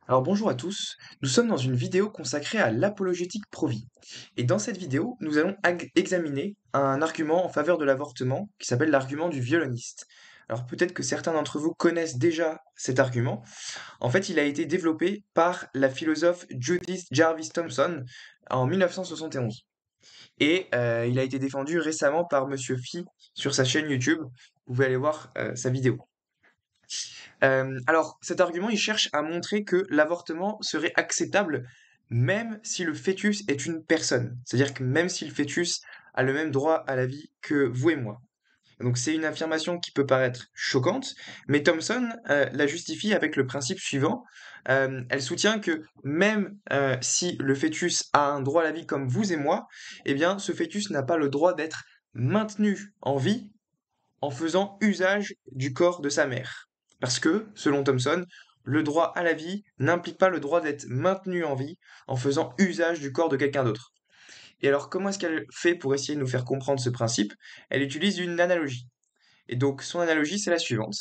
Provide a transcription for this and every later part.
Alors bonjour à tous, nous sommes dans une vidéo consacrée à l'apologétique pro-vie. Et dans cette vidéo, nous allons examiner un argument en faveur de l'avortement qui s'appelle l'argument du violoniste. Alors peut-être que certains d'entre vous connaissent déjà cet argument. En fait, il a été développé par la philosophe Judith Jarvis Thomson en 1971. Et il a été défendu récemment par Monsieur Phi sur sa chaîne YouTube. Vous pouvez aller voir sa vidéo. Alors, cet argument, il cherche à montrer que l'avortement serait acceptable même si le fœtus est une personne. C'est-à-dire que même si le fœtus a le même droit à la vie que vous et moi. Donc c'est une affirmation qui peut paraître choquante, mais Thomson la justifie avec le principe suivant. Elle soutient que même si le fœtus a un droit à la vie comme vous et moi, eh bien ce fœtus n'a pas le droit d'être maintenu en vie en faisant usage du corps de sa mère. Parce que, selon Thomson, le droit à la vie n'implique pas le droit d'être maintenu en vie en faisant usage du corps de quelqu'un d'autre. Et alors, comment est-ce qu'elle fait pour essayer de nous faire comprendre ce principe? Elle utilise une analogie. Et donc, son analogie, c'est la suivante.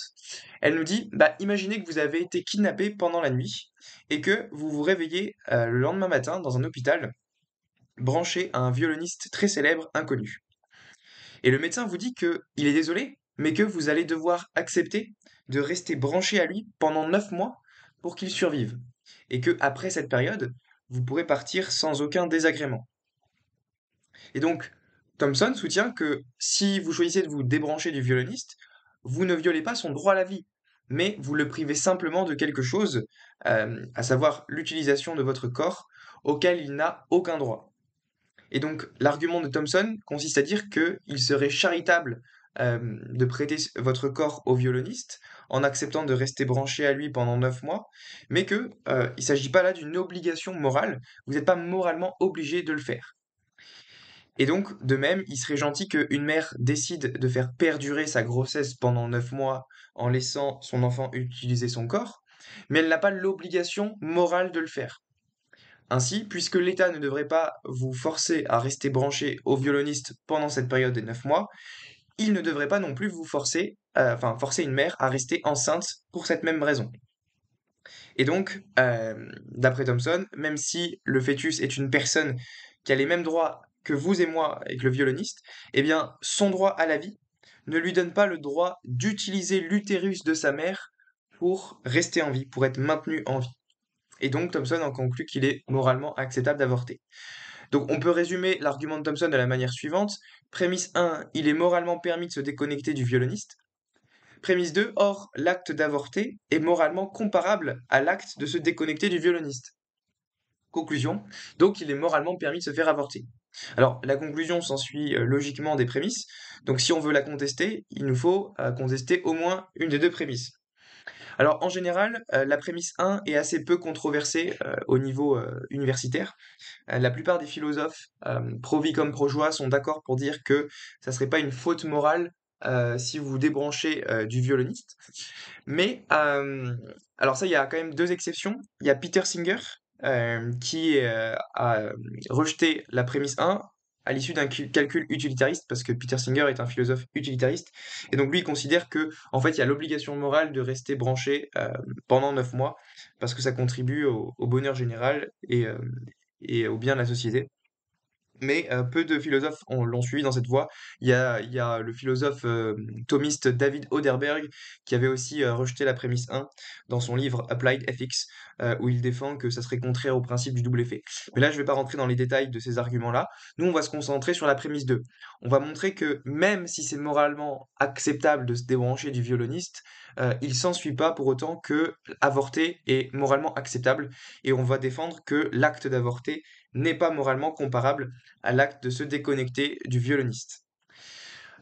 Elle nous dit, bah, imaginez que vous avez été kidnappé pendant la nuit et que vous vous réveillez le lendemain matin dans un hôpital branché à un violoniste très célèbre inconnu. Et le médecin vous dit que il est désolé, mais que vous allez devoir accepter de rester branché à lui pendant 9 mois pour qu'il survive. Et que après cette période, vous pourrez partir sans aucun désagrément. Et donc, Thomson soutient que si vous choisissez de vous débrancher du violoniste, vous ne violez pas son droit à la vie, mais vous le privez simplement de quelque chose, à savoir l'utilisation de votre corps, auquel il n'a aucun droit. Et donc, l'argument de Thomson consiste à dire qu'il serait charitable de prêter votre corps au violoniste en acceptant de rester branché à lui pendant 9 mois, mais qu'il ne s'agit pas là d'une obligation morale, vous n'êtes pas moralement obligé de le faire. Et donc, de même, il serait gentil qu'une mère décide de faire perdurer sa grossesse pendant 9 mois en laissant son enfant utiliser son corps, mais elle n'a pas l'obligation morale de le faire. Ainsi, puisque l'État ne devrait pas vous forcer à rester branché au violoniste pendant cette période des 9 mois, il ne devrait pas non plus vous forcer, forcer une mère à rester enceinte pour cette même raison. Et donc, d'après Thomson, même si le fœtus est une personne qui a les mêmes droits que vous et moi avec le violoniste, eh bien, son droit à la vie ne lui donne pas le droit d'utiliser l'utérus de sa mère pour rester en vie, pour être maintenu en vie. Et donc Thomson en conclut qu'il est moralement acceptable d'avorter. Donc on peut résumer l'argument de Thomson de la manière suivante. Prémisse 1, il est moralement permis de se déconnecter du violoniste. Prémisse 2, or l'acte d'avorter est moralement comparable à l'acte de se déconnecter du violoniste. Conclusion, donc il est moralement permis de se faire avorter. Alors la conclusion s'ensuit logiquement des prémices, donc si on veut la contester, il nous faut contester au moins une des deux prémices. Alors en général, la prémisse 1 est assez peu controversée au niveau universitaire. La plupart des philosophes, pro-vie comme pro-choix, sont d'accord pour dire que ça serait pas une faute morale si vous vous débranchez du violoniste. Mais alors ça, il y a quand même deux exceptions. Il y a Peter Singer qui a rejeté la prémisse 1 à l'issue d'un calcul utilitariste, parce que Peter Singer est un philosophe utilitariste, et donc lui il considère que en fait il y a l'obligation morale de rester branché pendant 9 mois, parce que ça contribue au bonheur général et au bien de la société. Mais peu de philosophes l'ont suivi dans cette voie. Il y a le philosophe thomiste David Auderberg qui avait aussi rejeté la prémisse 1 dans son livre Applied Ethics, où il défend que ça serait contraire au principe du double effet. Mais là, je ne vais pas rentrer dans les détails de ces arguments-là. Nous, on va se concentrer sur la prémisse 2. On va montrer que même si c'est moralement acceptable de se débrancher du violoniste, il s'ensuit pas pour autant que avorter est moralement acceptable. Et on va défendre que l'acte d'avorter n'est pas moralement comparable à l'acte de se déconnecter du violoniste.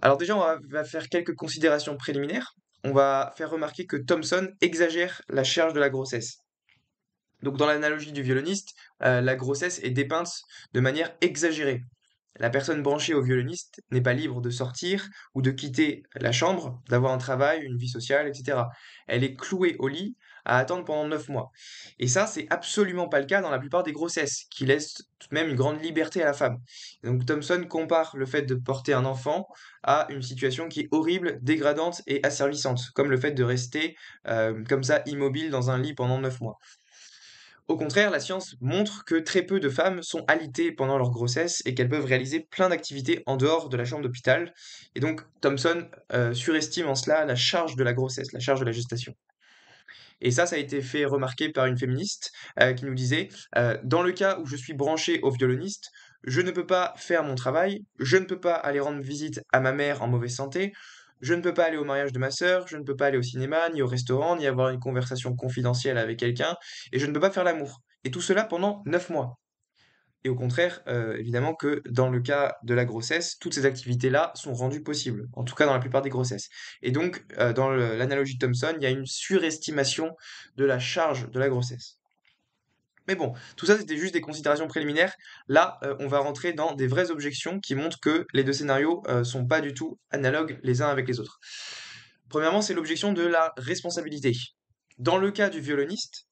Alors déjà, va faire quelques considérations préliminaires. On va faire remarquer que Thomson exagère la charge de la grossesse. Donc dans l'analogie du violoniste, la grossesse est dépeinte de manière exagérée. La personne branchée au violoniste n'est pas libre de sortir ou de quitter la chambre, d'avoir un travail, une vie sociale, etc. Elle est clouée au lit à attendre pendant 9 mois. Et ça, c'est absolument pas le cas dans la plupart des grossesses, qui laissent tout de même une grande liberté à la femme. Et donc Thomson compare le fait de porter un enfant à une situation qui est horrible, dégradante et asservissante, comme le fait de rester comme ça immobile dans un lit pendant 9 mois. Au contraire, la science montre que très peu de femmes sont alitées pendant leur grossesse et qu'elles peuvent réaliser plein d'activités en dehors de la chambre d'hôpital. Et donc, Thomson surestime en cela la charge de la grossesse, la charge de la gestation. Et ça a été fait remarquer par une féministe qui nous disait, dans le cas où je suis branchée au violoniste, je ne peux pas faire mon travail, je ne peux pas aller rendre visite à ma mère en mauvaise santé, je ne peux pas aller au mariage de ma sœur, je ne peux pas aller au cinéma, ni au restaurant, ni avoir une conversation confidentielle avec quelqu'un, et je ne peux pas faire l'amour. Et tout cela pendant 9 mois. Et au contraire, évidemment que dans le cas de la grossesse, toutes ces activités-là sont rendues possibles, en tout cas dans la plupart des grossesses. Et donc, dans l'analogie de Thomson, il y a une surestimation de la charge de la grossesse. Mais bon, tout ça c'était juste des considérations préliminaires. Là, on va rentrer dans des vraies objections qui montrent que les deux scénarios sont pas du tout analogues les uns avec les autres. Premièrement, c'est l'objection de la responsabilité. Dans le cas du violoniste,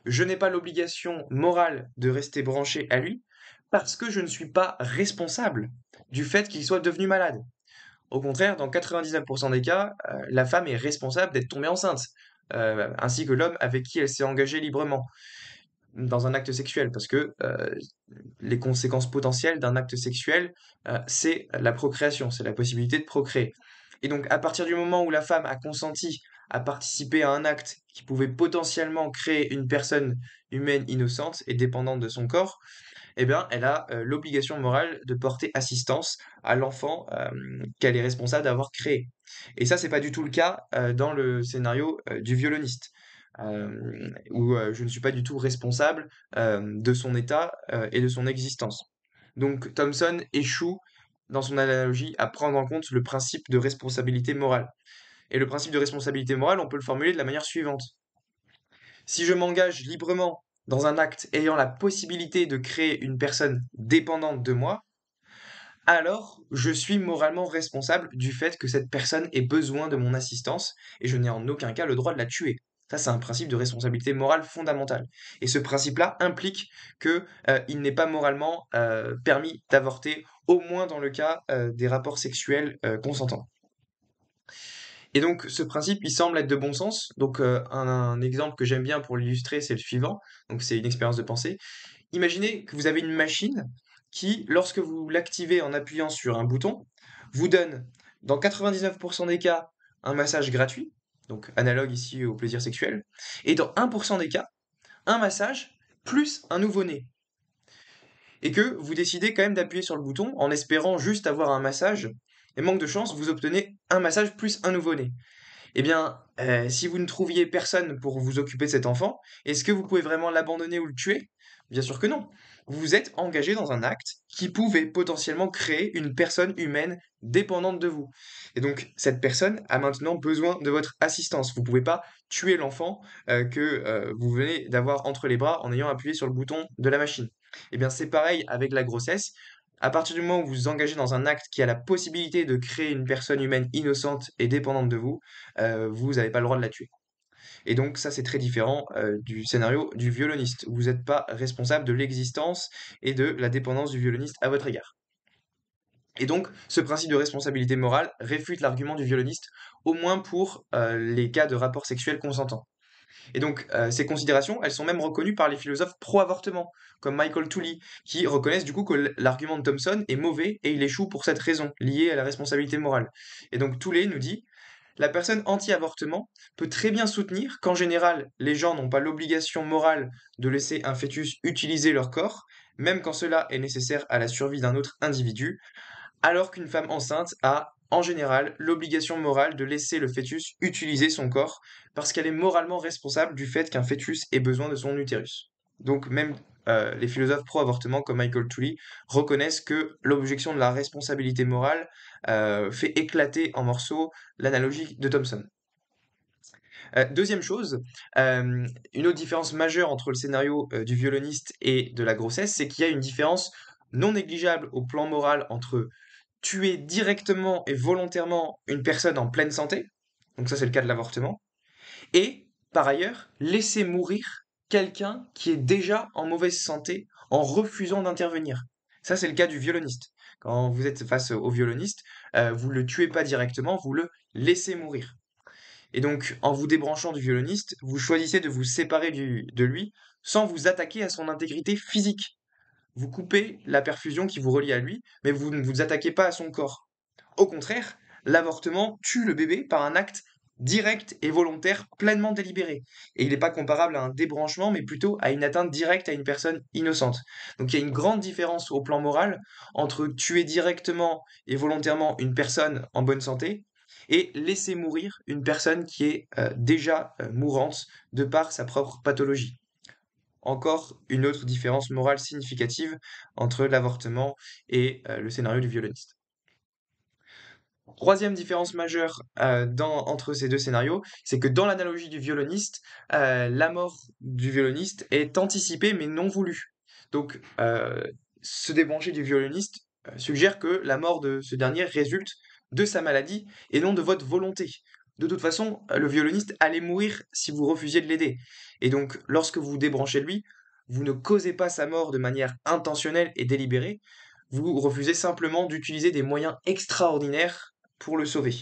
je n'ai pas l'obligation morale de rester branché à lui parce que je ne suis pas responsable du fait qu'il soit devenu malade. Au contraire, dans 99% des cas, la femme est responsable d'être tombée enceinte, ainsi que l'homme avec qui elle s'est engagée librement dans un acte sexuel, parce que les conséquences potentielles d'un acte sexuel, c'est la procréation, c'est la possibilité de procréer. Et donc, à partir du moment où la femme a consenti à participer à un acte qui pouvait potentiellement créer une personne humaine innocente et dépendante de son corps, eh bien, elle a l'obligation morale de porter assistance à l'enfant qu'elle est responsable d'avoir créé. Et ça, c'est pas du tout le cas dans le scénario du violoniste, où je ne suis pas du tout responsable de son état et de son existence. Donc, Thomson échoue dans son analogie à prendre en compte le principe de responsabilité morale. Et le principe de responsabilité morale, on peut le formuler de la manière suivante. Si je m'engage librement dans un acte ayant la possibilité de créer une personne dépendante de moi, alors je suis moralement responsable du fait que cette personne ait besoin de mon assistance et je n'ai en aucun cas le droit de la tuer. Ça, c'est un principe de responsabilité morale fondamentale. Et ce principe-là implique que, il n'est pas moralement permis d'avorter, au moins dans le cas des rapports sexuels consentants. Et donc, ce principe, il semble être de bon sens. Donc, un exemple que j'aime bien pour l'illustrer, c'est le suivant. Donc, c'est une expérience de pensée. Imaginez que vous avez une machine qui, lorsque vous l'activez en appuyant sur un bouton, vous donne, dans 99% des cas, un massage gratuit, donc analogue ici au plaisir sexuel, et dans 1% des cas, un massage plus un nouveau-né. Et que vous décidez quand même d'appuyer sur le bouton en espérant juste avoir un massage, et manque de chance, vous obtenez un massage plus un nouveau-né. Eh bien, si vous ne trouviez personne pour vous occuper de cet enfant, est-ce que vous pouvez vraiment l'abandonner ou le tuer? Bien sûr que non. Vous vous êtes engagé dans un acte qui pouvait potentiellement créer une personne humaine dépendante de vous. Et donc, cette personne a maintenant besoin de votre assistance. Vous ne pouvez pas tuer l'enfant que vous venez d'avoir entre les bras en ayant appuyé sur le bouton de la machine. Eh bien, c'est pareil avec la grossesse. À partir du moment où vous vous engagez dans un acte qui a la possibilité de créer une personne humaine innocente et dépendante de vous, vous n'avez pas le droit de la tuer. Et donc ça, c'est très différent du scénario du violoniste. Vous n'êtes pas responsable de l'existence et de la dépendance du violoniste à votre égard. Et donc, ce principe de responsabilité morale réfute l'argument du violoniste, au moins pour les cas de rapports sexuels consentants. Et donc, ces considérations, elles sont même reconnues par les philosophes pro-avortement, comme Michael Tooley, qui reconnaissent du coup que l'argument de Thomson est mauvais et il échoue pour cette raison, liée à la responsabilité morale. Et donc, Tooley nous dit, la personne anti-avortement peut très bien soutenir qu'en général, les gens n'ont pas l'obligation morale de laisser un fœtus utiliser leur corps, même quand cela est nécessaire à la survie d'un autre individu, alors qu'une femme enceinte a, en général, l'obligation morale de laisser le fœtus utiliser son corps, parce qu'elle est moralement responsable du fait qu'un fœtus ait besoin de son utérus. Donc même les philosophes pro-avortement comme Michael Tooley reconnaissent que l'objection de la responsabilité morale fait éclater en morceaux l'analogie de Thomson. Deuxième chose, une autre différence majeure entre le scénario du violoniste et de la grossesse, c'est qu'il y a une différence non négligeable au plan moral entre tuer directement et volontairement une personne en pleine santé, donc ça c'est le cas de l'avortement, et par ailleurs laisser mourir quelqu'un qui est déjà en mauvaise santé en refusant d'intervenir. Ça c'est le cas du violoniste. Quand vous êtes face au violoniste, vous ne le tuez pas directement, vous le laissez mourir. Et donc, en vous débranchant du violoniste, vous choisissez de vous séparer de lui sans vous attaquer à son intégrité physique. Vous coupez la perfusion qui vous relie à lui, mais vous ne vous attaquez pas à son corps. Au contraire, l'avortement tue le bébé par un acte direct et volontaire pleinement délibéré. Et il n'est pas comparable à un débranchement, mais plutôt à une atteinte directe à une personne innocente. Donc il y a une grande différence au plan moral entre tuer directement et volontairement une personne en bonne santé et laisser mourir une personne qui est déjà mourante de par sa propre pathologie. Encore une autre différence morale significative entre l'avortement et le scénario du violoniste. Troisième différence majeure entre ces deux scénarios, c'est que dans l'analogie du violoniste, la mort du violoniste est anticipée mais non voulue. Donc, se débrancher du violoniste suggère que la mort de ce dernier résulte de sa maladie et non de votre volonté. De toute façon, le violoniste allait mourir si vous refusiez de l'aider. Et donc, lorsque vous vous débranchez de lui, vous ne causez pas sa mort de manière intentionnelle et délibérée, vous refusez simplement d'utiliser des moyens extraordinaires pour le sauver.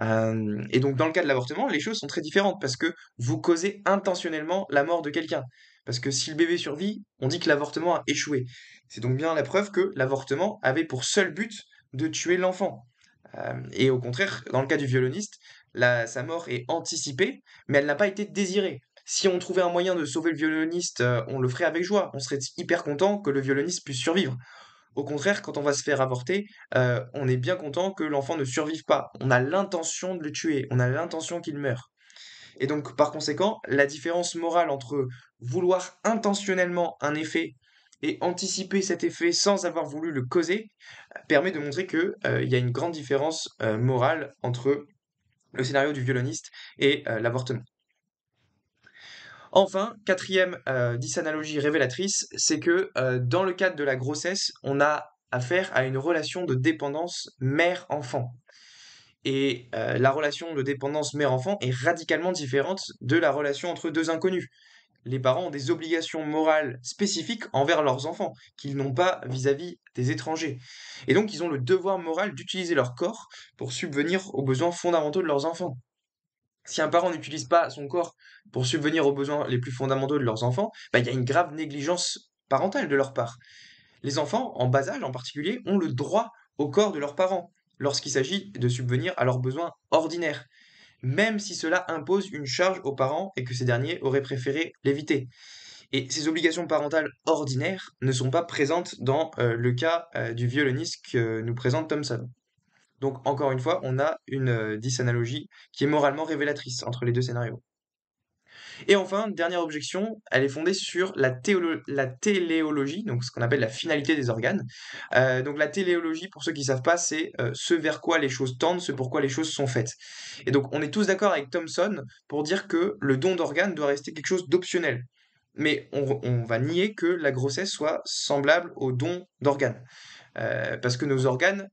Et donc dans le cas de l'avortement, les choses sont très différentes parce que vous causez intentionnellement la mort de quelqu'un. Parce que si le bébé survit, on dit que l'avortement a échoué. C'est donc bien la preuve que l'avortement avait pour seul but de tuer l'enfant. Et au contraire, dans le cas du violoniste, sa mort est anticipée, mais elle n'a pas été désirée. Si on trouvait un moyen de sauver le violoniste, on le ferait avec joie. On serait hyper content que le violoniste puisse survivre. Au contraire, quand on va se faire avorter, on est bien content que l'enfant ne survive pas. On a l'intention de le tuer, on a l'intention qu'il meure. Et donc, par conséquent, la différence morale entre vouloir intentionnellement un effet et anticiper cet effet sans avoir voulu le causer permet de montrer que, il y a une grande différence morale entre le scénario du violoniste et l'avortement. Enfin, quatrième dysanalogie révélatrice, c'est que dans le cadre de la grossesse, on a affaire à une relation de dépendance mère-enfant. Et la relation de dépendance mère-enfant est radicalement différente de la relation entre deux inconnus. Les parents ont des obligations morales spécifiques envers leurs enfants, qu'ils n'ont pas vis-à-vis des étrangers. Et donc, ils ont le devoir moral d'utiliser leur corps pour subvenir aux besoins fondamentaux de leurs enfants. Si un parent n'utilise pas son corps pour subvenir aux besoins les plus fondamentaux de leurs enfants, bah, il y a une grave négligence parentale de leur part. Les enfants, en bas âge en particulier, ont le droit au corps de leurs parents lorsqu'il s'agit de subvenir à leurs besoins ordinaires, même si cela impose une charge aux parents et que ces derniers auraient préféré l'éviter. Et ces obligations parentales ordinaires ne sont pas présentes dans le cas du violoniste que nous présente Thomson. Donc encore une fois, on a une dysanalogie qui est moralement révélatrice entre les deux scénarios. Et enfin, dernière objection, elle est fondée sur la téléologie, donc ce qu'on appelle la finalité des organes. Donc la téléologie, pour ceux qui ne savent pas, c'est ce vers quoi les choses tendent, ce pourquoi les choses sont faites. Et donc on est tous d'accord avec Thomson pour dire que le don d'organes doit rester quelque chose d'optionnel. Mais on va nier que la grossesse soit semblable au don d'organes. Parce que nos organes,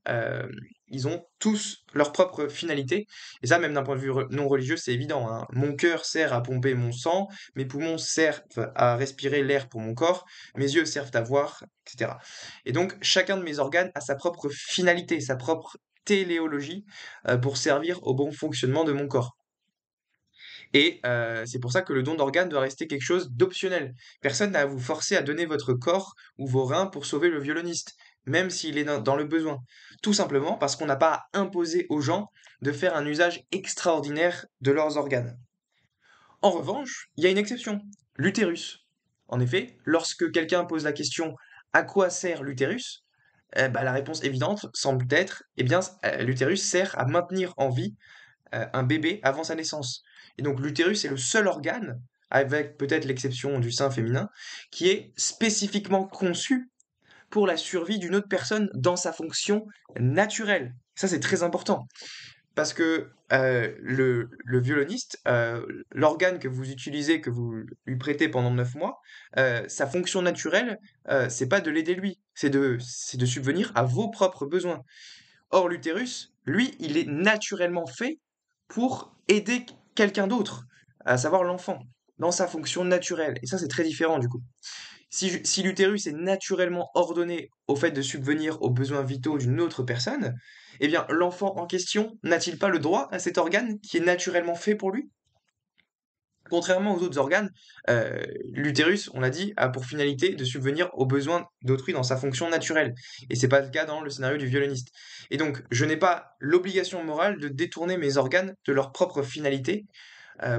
ils ont tous leur propre finalité. Et ça, même d'un point de vue non religieux, c'est évident, hein. Mon cœur sert à pomper mon sang, mes poumons servent à respirer l'air pour mon corps, mes yeux servent à voir, etc. Et donc, chacun de mes organes a sa propre finalité, sa propre téléologie pour servir au bon fonctionnement de mon corps. Et c'est pour ça que le don d'organes doit rester quelque chose d'optionnel. Personne n'a à vous forcer à donner votre corps ou vos reins pour sauver le violoniste, même s'il est dans le besoin. Tout simplement parce qu'on n'a pas à imposer aux gens de faire un usage extraordinaire de leurs organes. En revanche, il y a une exception, l'utérus. En effet, lorsque quelqu'un pose la question «À quoi sert l'utérus?», la réponse évidente semble être «Eh bien, l'utérus sert à maintenir en vie un bébé avant sa naissance». Et donc l'utérus est le seul organe, avec peut-être l'exception du sein féminin, qui est spécifiquement conçu pour la survie d'une autre personne dans sa fonction naturelle. Ça, c'est très important. Parce que le violoniste, l'organe que vous utilisez, que vous lui prêtez pendant 9 mois, sa fonction naturelle, c'est pas de l'aider lui, c'est de subvenir à vos propres besoins. Or, l'utérus, lui, il est naturellement fait pour aider quelqu'un d'autre, à savoir l'enfant, dans sa fonction naturelle. Et ça, c'est très différent du coup. Si l'utérus est naturellement ordonné au fait de subvenir aux besoins vitaux d'une autre personne, eh bien, l'enfant en question n'a-t-il pas le droit à cet organe qui est naturellement fait pour lui? Contrairement aux autres organes, l'utérus, on l'a dit, a pour finalité de subvenir aux besoins d'autrui dans sa fonction naturelle. Et c'est pas le cas dans le scénario du violoniste. Et donc, je n'ai pas l'obligation morale de détourner mes organes de leur propre finalité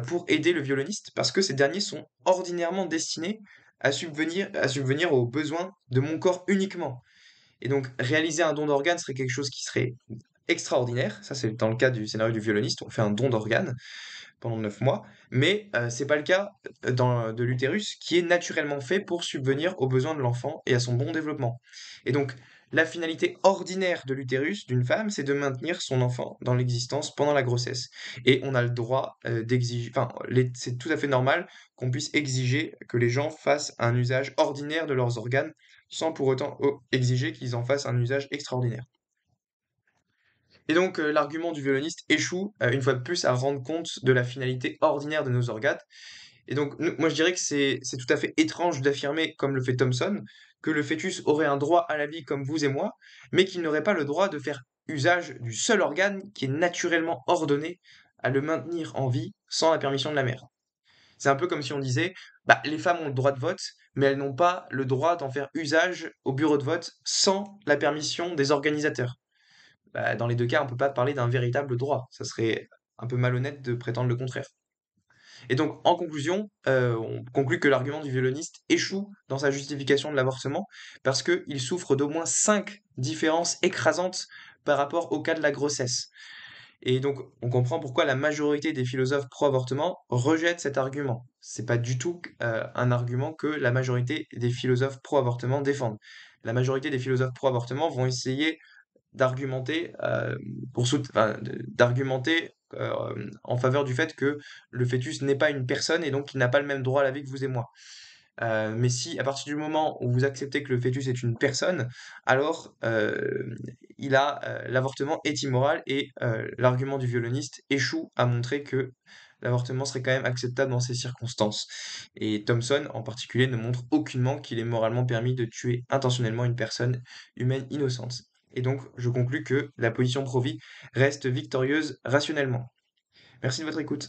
pour aider le violoniste, parce que ces derniers sont ordinairement destinés à subvenir aux besoins de mon corps uniquement. Et donc, réaliser un don d'organe serait quelque chose qui serait extraordinaire. Ça, c'est dans le cas du scénario du violoniste, on fait un don d'organe pendant 9 mois, mais c'est pas le cas de l'utérus qui est naturellement fait pour subvenir aux besoins de l'enfant et à son bon développement. Et donc, la finalité ordinaire de l'utérus d'une femme, c'est de maintenir son enfant dans l'existence pendant la grossesse. Et on a le droit d'exiger, enfin, c'est tout à fait normal qu'on puisse exiger que les gens fassent un usage ordinaire de leurs organes sans pour autant exiger qu'ils en fassent un usage extraordinaire. Et donc, l'argument du violoniste échoue, une fois de plus, à rendre compte de la finalité ordinaire de nos organes. Et donc, moi, je dirais que c'est tout à fait étrange d'affirmer, comme le fait Thomson, que le fœtus aurait un droit à la vie comme vous et moi, mais qu'il n'aurait pas le droit de faire usage du seul organe qui est naturellement ordonné à le maintenir en vie sans la permission de la mère. C'est un peu comme si on disait, bah, les femmes ont le droit de vote, mais elles n'ont pas le droit d'en faire usage au bureau de vote sans la permission des organisateurs. Bah, dans les deux cas, on peut pas parler d'un véritable droit. Ça serait un peu malhonnête de prétendre le contraire. Et donc, en conclusion, on conclut que l'argument du violoniste échoue dans sa justification de l'avortement parce qu'il souffre d'au moins 5 différences écrasantes par rapport au cas de la grossesse. Et donc, on comprend pourquoi la majorité des philosophes pro-avortement rejettent cet argument. C'est pas du tout un argument que la majorité des philosophes pro-avortement défendent. La majorité des philosophes pro-avortement vont essayer d'argumenter d'argumenter en faveur du fait que le fœtus n'est pas une personne et donc il n'a pas le même droit à la vie que vous et moi. Mais si à partir du moment où vous acceptez que le fœtus est une personne, alors l'avortement est immoral et l'argument du violoniste échoue à montrer que l'avortement serait quand même acceptable dans ces circonstances. Et Thomson en particulier ne montre aucunement qu'il est moralement permis de tuer intentionnellement une personne humaine innocente. Et donc je conclus que la position pro-vie reste victorieuse rationnellement. Merci de votre écoute.